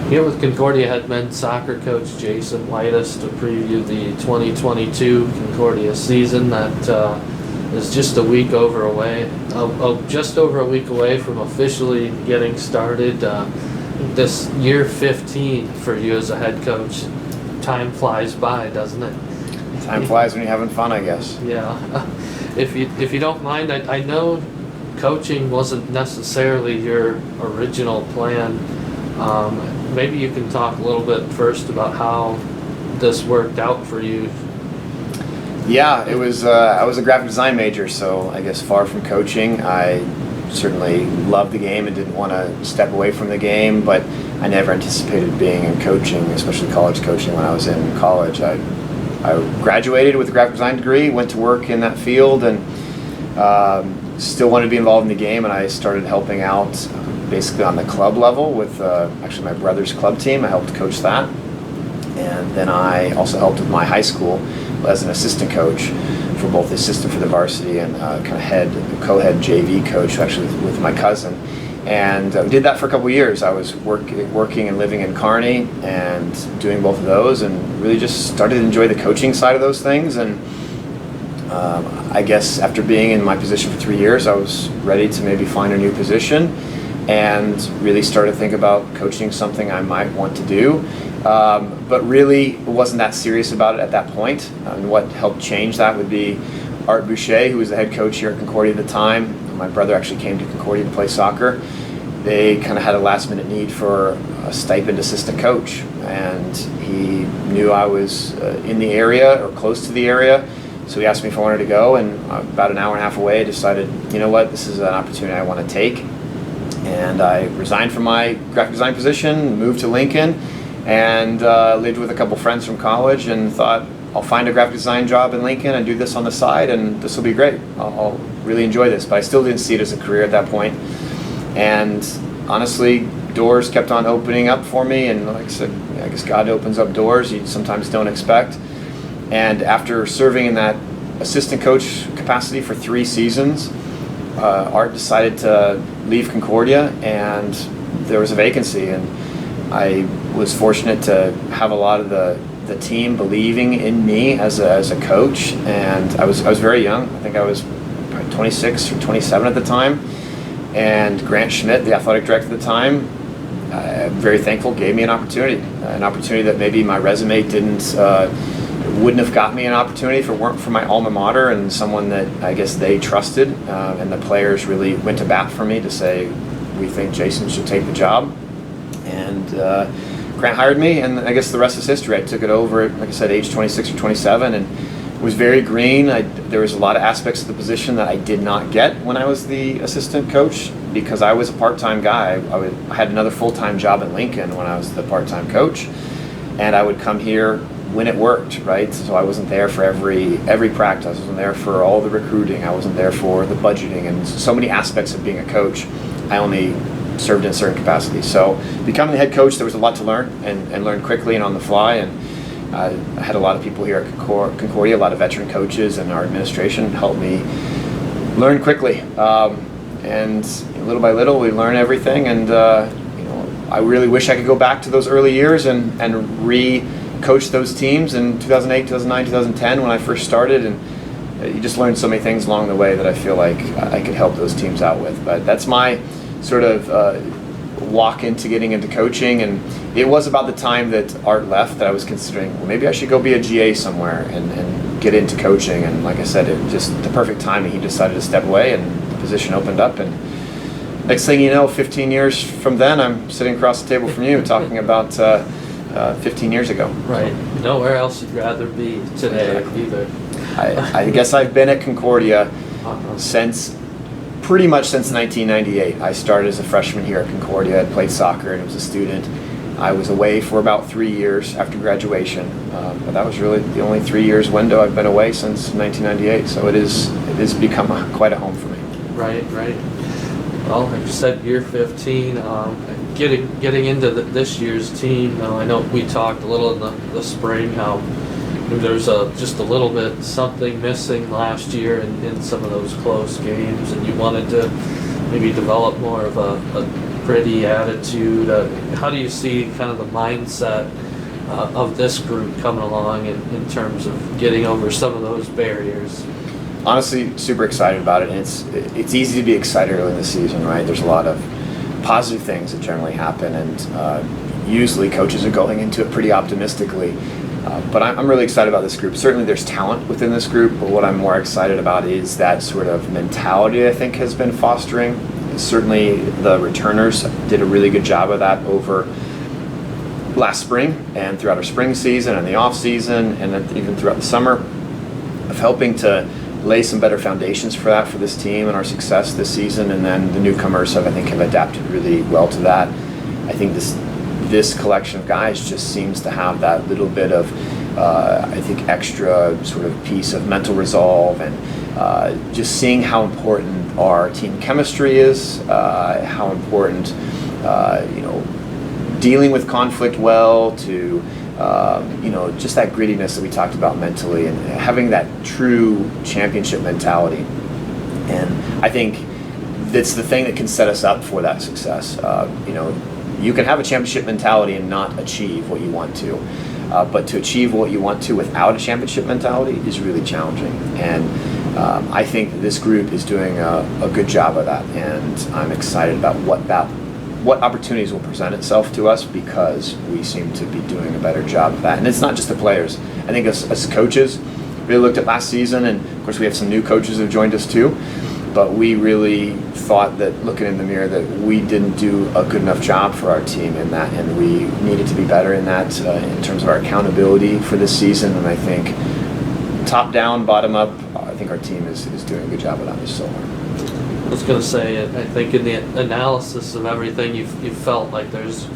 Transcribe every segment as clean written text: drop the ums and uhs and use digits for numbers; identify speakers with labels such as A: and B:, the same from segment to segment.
A: Here with Concordia head men's soccer coach Jason Weides to preview the 2022 Concordia season that is just a week over away, just over a week away from officially getting started. This year 15 for you as a head coach. Time flies by, doesn't it?
B: Time flies when you're having fun, I guess.
A: Yeah. If you don't mind, I know coaching wasn't necessarily your original plan. Maybe you can talk a little bit first about how this worked out for you.
B: Yeah, it was. I was a graphic design major, so I guess far from coaching. I certainly loved the game and didn't want to step away from the game, but I never anticipated being in coaching, especially college coaching. When I was in college, I graduated with a graphic design degree, went to work in that field, and still wanted to be involved in the game. And I started helping out basically on the club level with actually my brother's club team. I helped coach that, and then I also helped with my high school as an assistant coach for both the assistant for the varsity and kind of co-head JV coach, actually with my cousin. And did that for a couple of years. I was working and living in Kearney and doing both of those, and really just started to enjoy the coaching side of those things. And I guess after being in my position for 3 years, I was ready to maybe find a new position, and really started to think about coaching something I might want to do. But really wasn't that serious about it at that point. And what helped change that would be Art Boucher, who was the head coach here at Concordia at the time. My brother actually came to Concordia to play soccer. They kind of had a last minute need for a stipend assistant coach, and he knew I was in the area or close to the area. So he asked me if I wanted to go, and about an hour and a half away I decided, you know what, this is an opportunity I want to take. And I resigned from my graphic design position, moved to Lincoln, and lived with a couple friends from college, and thought I'll find a graphic design job in Lincoln and do this on the side, and this will be great. I'll really enjoy this. But I still didn't see it as a career at that point. And honestly, doors kept on opening up for me, and like I said, I guess God opens up doors you sometimes don't expect. And after serving in that assistant coach capacity for 3 seasons, Art decided to leave Concordia, and there was a vacancy, and I was fortunate to have a lot of the team believing in me as a coach. And I was very young. I think I was probably 26 or 27 at the time. And Grant Schmidt, the athletic director at the time, I'm very thankful, gave me an opportunity that maybe my resume wouldn't have got me an opportunity if it weren't for my alma mater and someone that I guess they trusted. And the players really went to bat for me to say, we think Jason should take the job. And Grant hired me, and I guess the rest is history. I took it over at, like I said, age 26 or 27, and was very green. There was a lot of aspects of the position that I did not get when I was the assistant coach, because I was a part-time guy. I had another full-time job in Lincoln when I was the part-time coach, and I would come here when it worked, right? So I wasn't there for every practice. I wasn't there for all the recruiting. I wasn't there for the budgeting, and so many aspects of being a coach. I only served in certain capacities. So becoming the head coach, there was a lot to learn, and learn quickly and on the fly. And I had a lot of people here at Concordia, a lot of veteran coaches, and our administration helped me learn quickly. And little by little, we learn everything. And I really wish I could go back to those early years and re-coach those teams in 2008, 2009, 2010 when I first started. And you just learn so many things along the way that I feel like I could help those teams out with. But that's my sort of walk into getting into coaching. And it was about the time that Art left that I was considering, well, maybe I should go be a GA somewhere and get into coaching. And like I said, it just the perfect timing. He decided to step away, and the position opened up. And next thing you know, 15 years from then, I'm sitting across the table from you talking about 15 years ago.
A: Right. Nowhere else you'd rather be today either.
B: I guess I've been at Concordia pretty much since 1998. I started as a freshman here at Concordia. I played soccer and was a student. I was away for about 3 years after graduation, but that was really the only 3 years window I've been away since 1998. So it is become quite a home for me.
A: Right. Well, like you said, year 15. Getting into this year's team. I know we talked a little in the spring how there's just a little bit something missing last year in some of those close games, and you wanted to maybe develop more of a gritty attitude. How do you see kind of the mindset of this group coming along in terms of getting over some of those barriers?
B: Honestly, super excited about it. And it's easy to be excited early in the season, right? There's a lot of positive things that generally happen, and usually coaches are going into it pretty optimistically. But I'm really excited about this group. Certainly there's talent within this group, but what I'm more excited about is that sort of mentality I think has been fostering. Certainly the returners did a really good job of that over last spring and throughout our spring season and the off season, and then even throughout the summer, of helping to lay some better foundations for that for this team and our success this season. And then the newcomers have adapted really well to that. I think this collection of guys just seems to have that little bit of I think extra sort of piece of mental resolve, and just seeing how important our team chemistry is, how important dealing with conflict well, to just that grittiness that we talked about mentally, and having that true championship mentality. And I think that's the thing that can set us up for that success. You can have a championship mentality and not achieve what you want to. But to achieve what you want to without a championship mentality is really challenging. And I think that this group is doing a good job of that. And I'm excited about what opportunities will present itself to us, because we seem to be doing a better job of that. And it's not just the players. I think as coaches, we looked at last season, and of course we have some new coaches who have joined us too. But we really thought that, looking in the mirror, that we didn't do a good enough job for our team in that, and we needed to be better in that in terms of our accountability for this season. And I think top down, bottom up, I think our team is doing a good job of that this summer.
A: I was going to say, I think in the analysis of everything, you felt like there's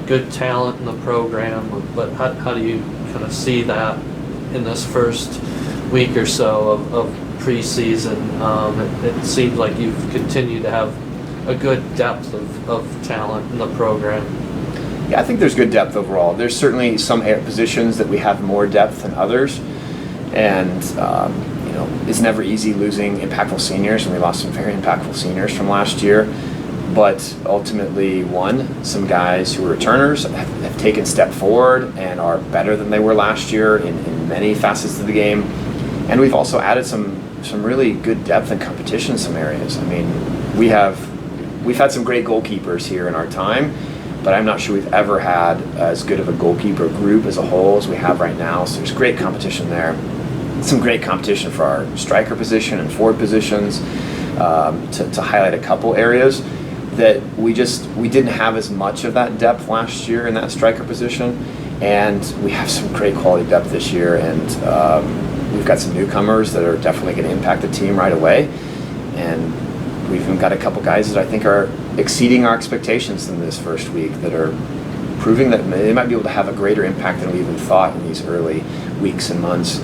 A: good talent in the program, but how do you kind of see that in this first week or so of preseason? It seems like you've continued to have a good depth of talent in the program.
B: Yeah, I think there's good depth overall. There's certainly some positions that we have more depth than others, and it's never easy losing impactful seniors, and we lost some very impactful seniors from last year. But ultimately, some guys who are returners have taken a step forward and are better than they were last year in many facets of the game. And we've also added some really good depth and competition in some areas. I mean, we've had some great goalkeepers here in our time, but I'm not sure we've ever had as good of a goalkeeper group as a whole as we have right now. So there's great competition there. Some great competition for our striker position and forward positions, to highlight a couple areas that we didn't have as much of that depth last year in that striker position, and we have some great quality depth this year. And we've got some newcomers that are definitely going to impact the team right away, and we've even got a couple guys that I think are exceeding our expectations in this first week, that are proving that they might be able to have a greater impact than we even thought in these early weeks and months.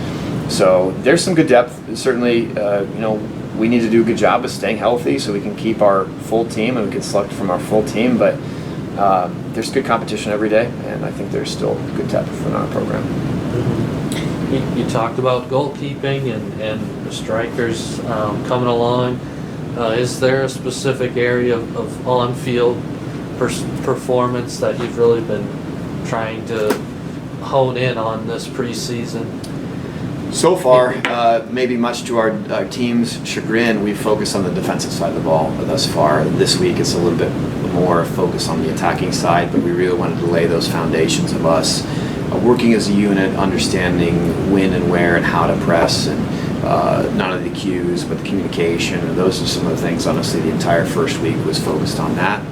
B: So there's some good depth. Certainly, we need to do a good job of staying healthy so we can keep our full team and we can select from our full team. But there's good competition every day, and I think there's still good depth in our program.
A: You talked about goalkeeping and the strikers coming along. Is there a specific area of on-field performance that you've really been trying to hone in on this preseason?
B: So far, maybe much to our team's chagrin, we've focused on the defensive side of the ball thus far. This week it's a little bit more focused on the attacking side, but we really wanted to lay those foundations of us working as a unit, understanding when and where and how to press, and not only the cues but the communication. And those are some of the things, honestly, the entire first week was focused on that.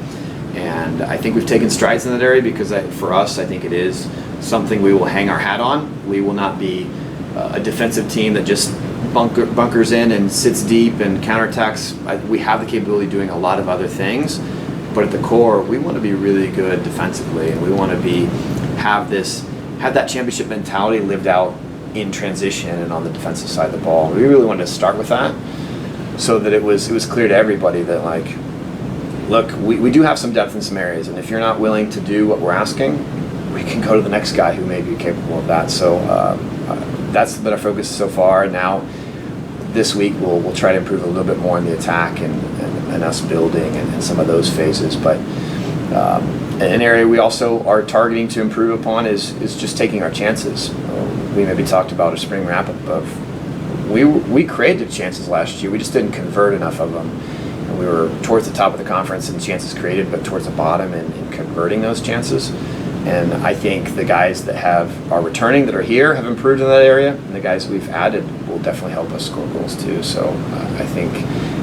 B: And I think we've taken strides in that area, because for us, I think it is something we will hang our hat on. We will not be a defensive team that just bunkers in and sits deep and counterattacks. We have the capability of doing a lot of other things, but at the core, we want to be really good defensively, and we want to have that championship mentality lived out in transition and on the defensive side of the ball. We really wanted to start with that, so that it was clear to everybody that, like, look, we do have some depth in some areas, and if you're not willing to do what we're asking, we can go to the next guy who may be capable of that. So that's been our focus so far. Now, this week we'll try to improve a little bit more in the attack and us building and some of those phases. But An area we also are targeting to improve upon is just taking our chances. We maybe talked about a spring wrap-up of we created chances last year. We just didn't convert enough of them. And we were towards the top of the conference in chances created, but towards the bottom in converting those chances. And I think the guys that are returning, that are here, have improved in that area, and the guys we've added will definitely help us score goals too. So I think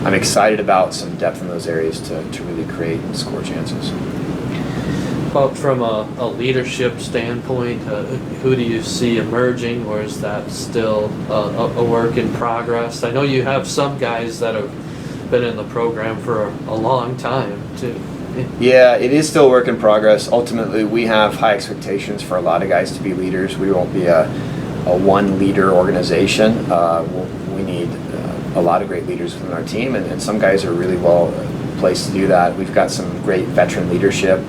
B: I'm excited about some depth in those areas to really create and score chances.
A: But from a leadership standpoint, who do you see emerging, or is that still a work in progress? I know you have some guys that have been in the program for a long time too.
B: Yeah, it is still a work in progress. Ultimately, we have high expectations for a lot of guys to be leaders. We won't be a one leader organization. We need a lot of great leaders within our team, and some guys are really well placed to do that. We've got some great veteran leadership.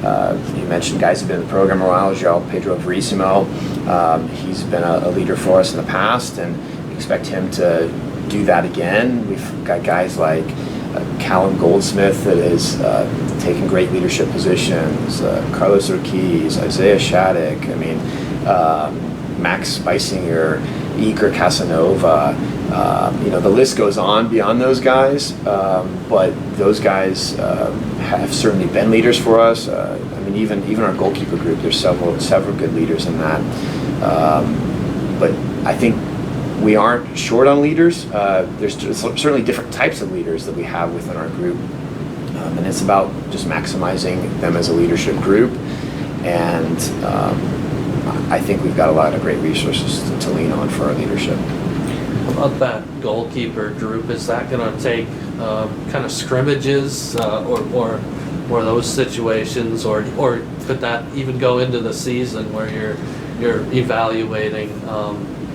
B: You mentioned guys who've been in the program a while. João Pedro Verissimo, he's been a leader for us in the past, and we expect him to do that again. We've got guys like Callum Goldsmith that is taking great leadership positions, Carlos Urquiz, Isaiah Shattuck, Max Beisinger, Iker Casanova. The list goes on beyond those guys, but those guys have certainly been leaders for us. Even our goalkeeper group, there's several good leaders in that. But I think we aren't short on leaders. There's certainly different types of leaders that we have within our group, and it's about just maximizing them as a leadership group. And I think we've got a lot of great resources to lean on for our leadership.
A: About that goalkeeper group, is that going to take kind of scrimmages or those situations, or could that even go into the season where you're evaluating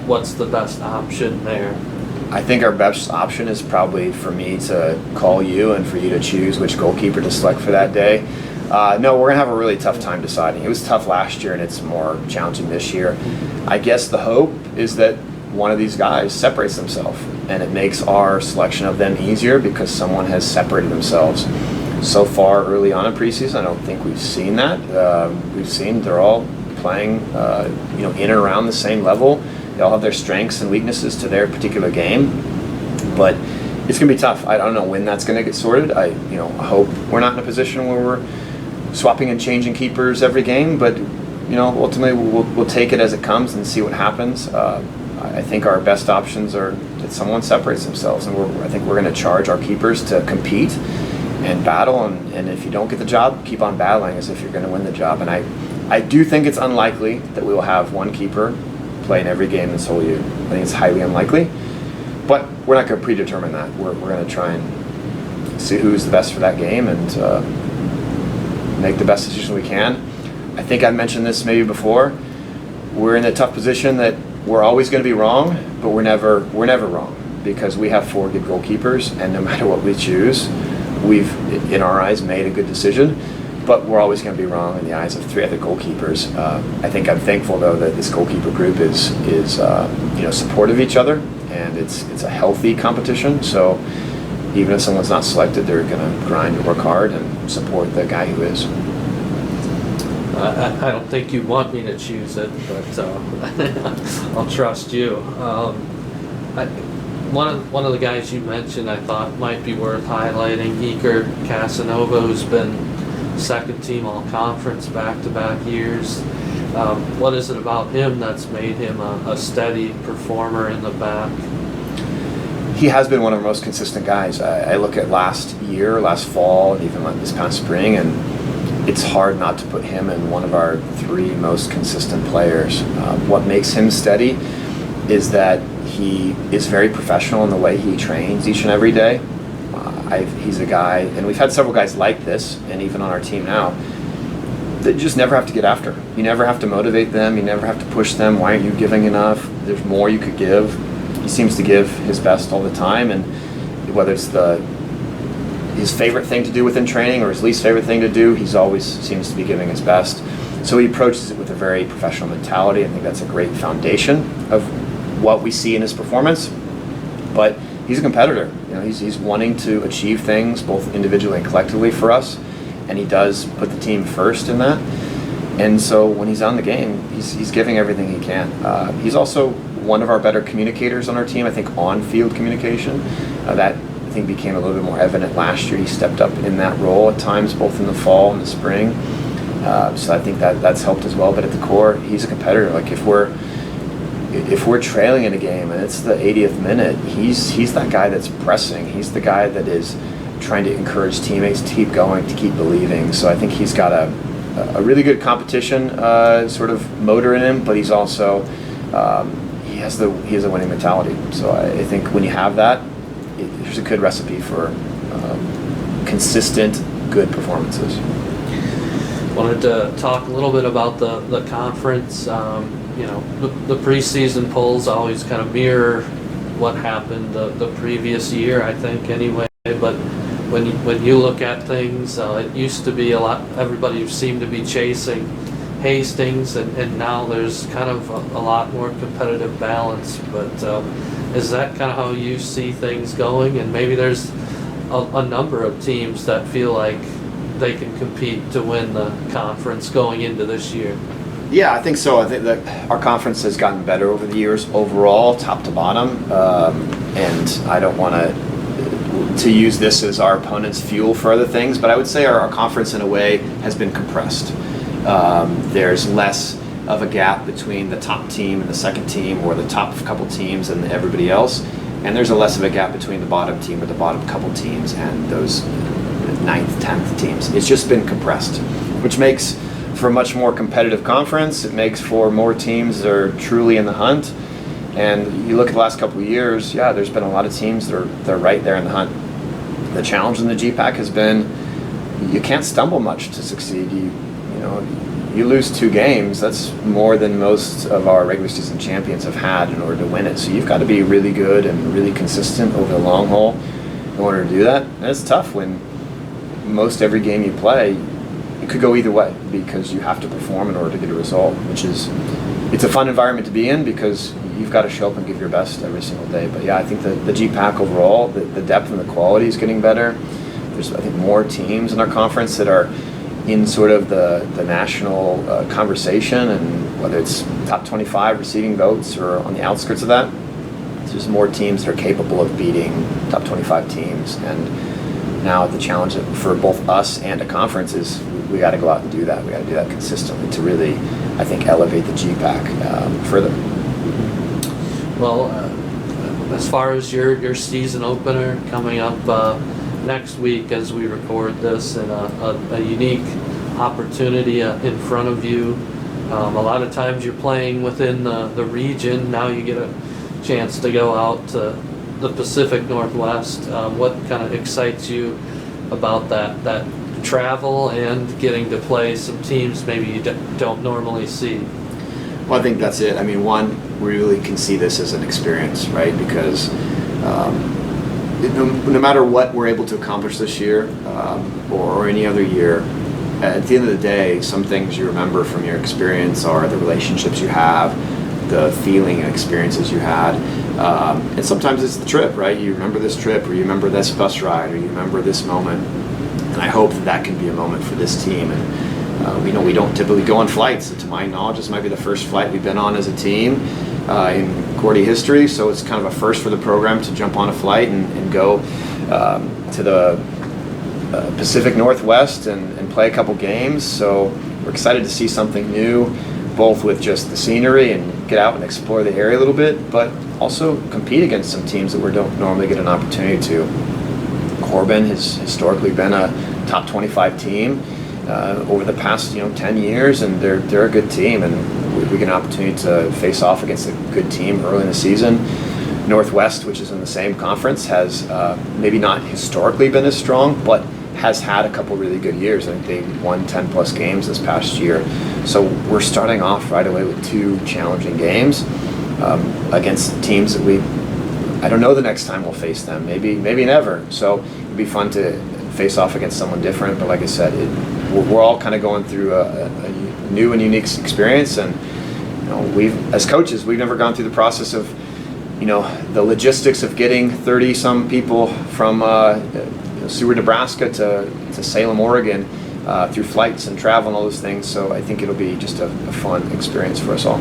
A: what's the best option there?
B: I think our best option is probably for me to call you and for you to choose which goalkeeper to select for that day. No, we're going to have a really tough time deciding. It was tough last year and it's more challenging this year. I guess the hope is that one of these guys separates themselves and it makes our selection of them easier because someone has separated themselves. So far early on in preseason, I don't think we've seen that. We've seen they're all playing in or around the same level. They all have their strengths and weaknesses to their particular game, but it's going to be tough. I don't know when that's going to get sorted. I hope we're not in a position where we're swapping and changing keepers every game, but ultimately we'll take it as it comes and see what happens. I think our best options are that someone separates themselves, and I think we're going to charge our keepers to compete and battle, and if you don't get the job, keep on battling as if you're going to win the job. And I do think it's unlikely that we will have one keeper play in every game this whole year. I think it's highly unlikely, but we're not going to predetermine that. We're going to try and see who's the best for that game and make the best decision we can. I think I mentioned this maybe before. We're in a tough position that we're always going to be wrong, but we're never wrong because we have 4 good goalkeepers, and no matter what we choose, we've, in our eyes, made a good decision. But we're always going to be wrong in the eyes of 3 other goalkeepers. I think I'm thankful though that this goalkeeper group is supportive of each other, and it's a healthy competition. So even if someone's not selected, they're going to grind and work hard and support the guy who is.
A: I don't think you want me to choose it, but I'll trust you. One of the guys you mentioned I thought might be worth highlighting, Iker Casanova, who's been second team all-conference back-to-back years. What is it about him that's made him a steady performer in the back?
B: He has been one of our most consistent guys. I look at last fall, and even this past spring, and it's hard not to put him in one of our 3 most consistent players. What makes him steady is that he is very professional in the way he trains each and every day. He's a guy, and we've had several guys like this, and even on our team now, that you just never have to get after. You never have to motivate them. You never have to push them. Why aren't you giving enough? There's more you could give. He seems to give his best all the time, and whether it's his favorite thing to do within training or his least favorite thing to do, he's always seems to be giving his best. So he approaches it with a very professional mentality. I think that's a great foundation of what we see in his performance. But he's a competitor. He's wanting to achieve things both individually and collectively for us, and he does put the team first in that. And so when he's on the game, he's giving everything he can. He's also one of our better communicators on our team. I think on-field communication that I think became a little bit more evident last year. He stepped up in that role at times, both in the fall and the spring. So I think that's helped as well. But at the core, he's a competitor. Like if we're trailing in a game and it's the 80th minute, he's that guy that's pressing. He's the guy that is trying to encourage teammates to keep going, to keep believing. So I think he's got a really good competition sort of motor in him, but he's also he has a winning mentality. So I think when you have that, there's a good recipe for consistent, good performances.
A: Wanted to talk a little bit about the conference. The preseason polls always kind of mirror what happened the previous year, I think, anyway. But when you look at things, it used to be everybody seemed to be chasing Hastings, and now there's kind of a lot more competitive balance. But is that kind of how you see things going? And maybe there's a number of teams that feel like they can compete to win the conference going into this year.
B: Yeah, I think so. I think that our conference has gotten better over the years overall, top to bottom. And I don't want to use this as our opponent's fuel for other things, but I would say our conference in a way has been compressed. There's less of a gap between the top team and the second team, or the top couple teams and everybody else. And there's a less of a gap between the bottom team or the bottom couple teams and those 9th, 10th teams. It's just been compressed, which makes for a much more competitive conference. It makes for more teams that are truly in the hunt. And you look at the last couple of years, yeah, there's been a lot of teams that are right there in the hunt. The challenge in the GPAC has been you can't stumble much to succeed. You lose 2 games, that's more than most of our regular season champions have had in order to win it. So you've got to be really good and really consistent over the long haul in order to do that. And it's tough when most every game you play, it could go either way because you have to perform in order to get a result, it's a fun environment to be in because you've got to show up and give your best every single day. But yeah, I think the GPAC overall, the depth and the quality is getting better. There's, I think, more teams in our conference that are in sort of the national conversation, and whether it's top 25 receiving votes or on the outskirts of that, there's more teams that are capable of beating top 25 teams. And now the challenge for both us and a conference is we got to go out and do that. We got to do that consistently to really, I think, elevate the GPAC further.
A: Well, as far as your season opener coming up next week as we record this, and a unique opportunity in front of you. A lot of times you're playing within the region. Now you get a chance to go out to the Pacific Northwest. What kind of excites you about that travel and getting to play some teams maybe you don't normally see?
B: Well, I think that's it. I mean, one, we really can see this as an experience, right? Because no matter what we're able to accomplish this year or any other year, at the end of the day, some things you remember from your experience are the relationships you have, the feeling and experiences you had. And sometimes it's the trip, right? You remember this trip, or you remember this bus ride, or you remember this moment. And I hope that can be a moment for this team. And we don't typically go on flights. To my knowledge, this might be the first flight we've been on as a team in Concordia history. So it's kind of a first for the program to jump on a flight and go to the Pacific Northwest and play a couple games. So we're excited to see something new, both with just the scenery and get out and explore the area a little bit, but also compete against some teams that we don't normally get an opportunity to. Corbin has historically been a top 25 team over the past 10 years, and they're a good team, and we get an opportunity to face off against a good team early in the season. Northwest, which is in the same conference, has maybe not historically been as strong, but has had a couple really good years. I think they won 10 plus games this past year. So we're starting off right away with two challenging games against teams that I don't know the next time we'll face them, maybe never. So it'd be fun to face off against someone different. But like I said, we're all kind of going through a new and unique experience. And as coaches, we've never gone through the process of the logistics of getting 30 some people from Seward, Nebraska to Salem, Oregon through flights and travel and all those things. So I think it'll be just a fun experience for us all.